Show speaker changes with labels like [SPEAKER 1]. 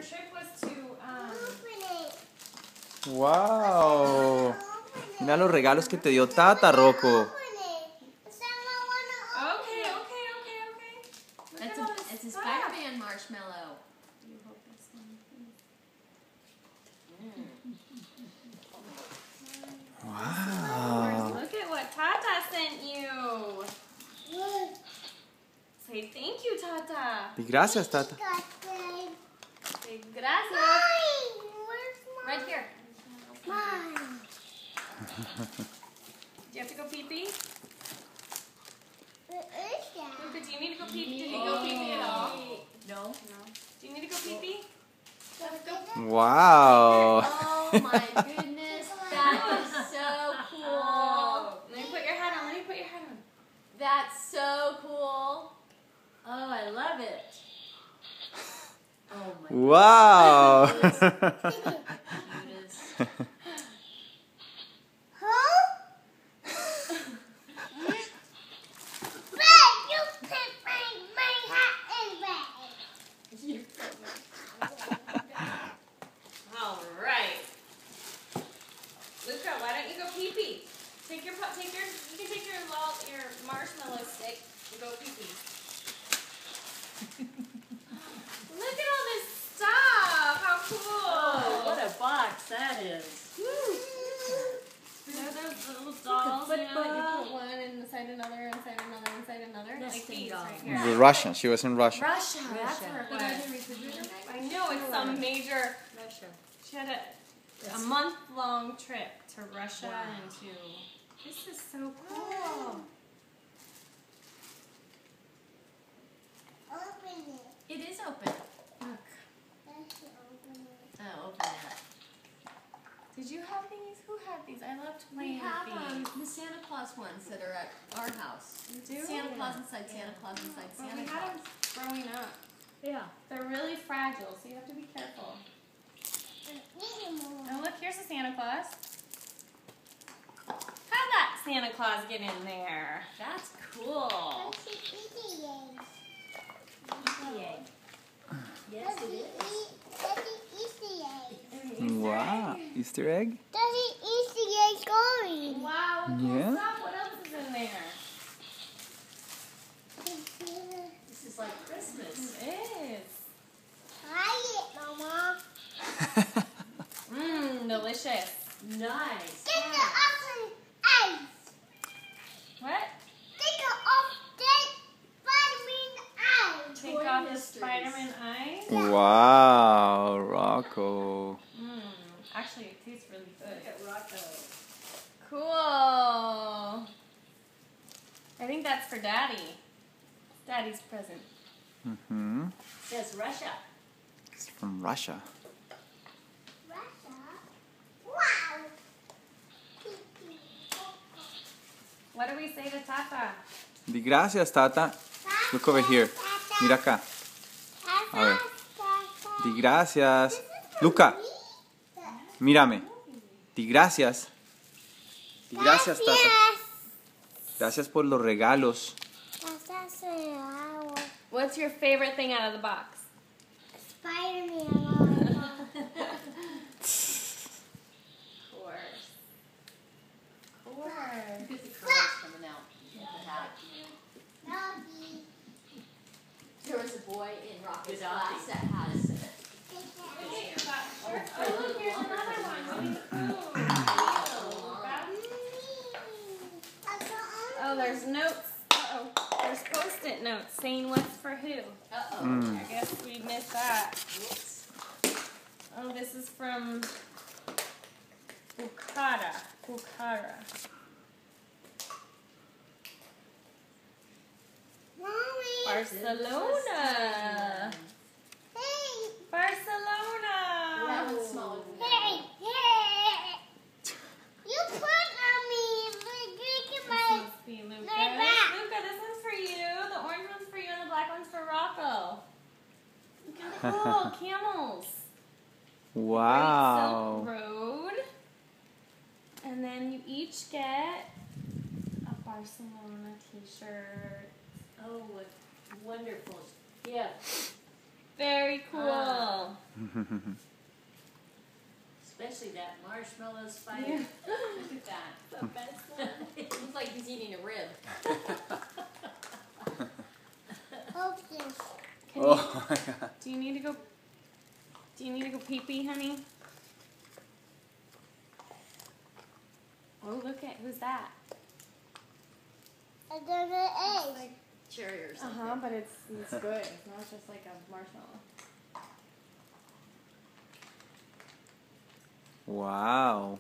[SPEAKER 1] trip was to
[SPEAKER 2] Wow. Mira los regalos que te dio Tata, Rocco.
[SPEAKER 1] Okay.
[SPEAKER 3] It's a Spider-Man marshmallow.
[SPEAKER 1] You hold this one, please.
[SPEAKER 2] Wow.
[SPEAKER 1] Look at what Tata sent you. Say thank you, Tata.
[SPEAKER 2] Y gracias, Tata.
[SPEAKER 1] Say gracias.
[SPEAKER 3] Right here.
[SPEAKER 1] Do you have to go pee-pee? Luca, do you need to go pee-pee? Did you
[SPEAKER 3] Oh.
[SPEAKER 1] go pee-pee at all?
[SPEAKER 3] No.
[SPEAKER 1] Do you need to go pee-pee? Let's go.
[SPEAKER 2] Wow.
[SPEAKER 3] Oh my goodness, that is so cool.
[SPEAKER 1] Let me put your hat on. Let me put your hat on.
[SPEAKER 3] That's so cool. Oh, I love it. Oh my
[SPEAKER 2] Wow.
[SPEAKER 3] goodness.
[SPEAKER 1] All right. Luca, why don't you go pee-pee? You can take your marshmallow stick and go pee-pee. Look at all this stuff. How cool.
[SPEAKER 4] Oh, what a box that is.
[SPEAKER 1] They're those little dolls, you put one inside another, inside another.
[SPEAKER 3] Nesting
[SPEAKER 1] Like these
[SPEAKER 3] dolls.
[SPEAKER 1] right
[SPEAKER 2] The
[SPEAKER 1] here.
[SPEAKER 2] Russian. She was in Russia.
[SPEAKER 3] Russia. That's
[SPEAKER 4] Russia.
[SPEAKER 3] where it was.
[SPEAKER 1] I know, it's some major...
[SPEAKER 4] Russia.
[SPEAKER 1] She had a month-long trip to Russia and to... This is so cool.
[SPEAKER 3] It is open.
[SPEAKER 1] Look.
[SPEAKER 3] Oh, open that.
[SPEAKER 1] Did you have these? Who had these? I loved
[SPEAKER 3] We
[SPEAKER 1] playing
[SPEAKER 3] have
[SPEAKER 1] with these.
[SPEAKER 3] the Santa Claus ones that are at our house.
[SPEAKER 1] You do?
[SPEAKER 3] Santa Claus inside Santa Claus inside
[SPEAKER 1] Well,
[SPEAKER 3] Santa
[SPEAKER 1] we
[SPEAKER 3] Claus.
[SPEAKER 1] had them growing up.
[SPEAKER 4] Yeah.
[SPEAKER 1] They're really fragile, so you have to be careful. Oh, look, here's a Santa Claus. How'd that Santa Claus get in there?
[SPEAKER 3] That's cool. Yes, it is.
[SPEAKER 2] Wow. Easter egg?
[SPEAKER 1] Wow, cool
[SPEAKER 2] Yeah.
[SPEAKER 1] stuff. What else is in there?
[SPEAKER 3] This is like Christmas.
[SPEAKER 1] It is. Delicious.
[SPEAKER 3] Nice.
[SPEAKER 1] What? Take
[SPEAKER 3] Toy
[SPEAKER 1] off the
[SPEAKER 3] mysteries.
[SPEAKER 1] Spider-Man eyes?
[SPEAKER 2] Wow, Rocco.
[SPEAKER 1] Actually, it tastes really good.
[SPEAKER 4] Look at Rocco.
[SPEAKER 1] Cool. I think that's for Daddy. Daddy's present.
[SPEAKER 2] Mm-hmm.
[SPEAKER 4] Says Russia.
[SPEAKER 2] It's from Russia.
[SPEAKER 1] What do we say to Tata?
[SPEAKER 2] Di gracias, Tata. Look over here. Mira acá. A ver. Di gracias. Luca, mírame. Di gracias. Di gracias, Tata. Gracias por los regalos.
[SPEAKER 1] What's your favorite thing out of the box?
[SPEAKER 5] Spider-Man.
[SPEAKER 1] Of course. Of course.
[SPEAKER 3] Look at the curls coming out of the hat. There was a boy in Rocco's class that had a set.
[SPEAKER 1] Oh, look, here's another one. Winnie the Pooh. Oh, there's notes. Uh-oh. There's Post-it notes saying what's for who.
[SPEAKER 3] Uh-oh.
[SPEAKER 1] I guess we missed that. Oh, this is from Bukhara. Barcelona. Barcelona.
[SPEAKER 3] That one's smaller than that.
[SPEAKER 1] This must be Luca. Luca, this one's for you. The orange one's for you and the black one's for Rocco. Look how cool. Camels.
[SPEAKER 2] Wow.
[SPEAKER 1] Great Silk Road. And then you each get a Barcelona t-shirt.
[SPEAKER 4] Oh, what wonderful gift.
[SPEAKER 1] Very cool.
[SPEAKER 4] Especially that marshmallow spider.
[SPEAKER 1] Yeah.
[SPEAKER 3] Look at that. The best one. It looks like he's eating a rib.
[SPEAKER 2] Oh my God.
[SPEAKER 1] Do you need to go? Do you need to go pee pee, honey? Oh, look at who's that?
[SPEAKER 3] It's like cherry or something.
[SPEAKER 1] But it's good. It's not just like a marshmallow.
[SPEAKER 2] Wow.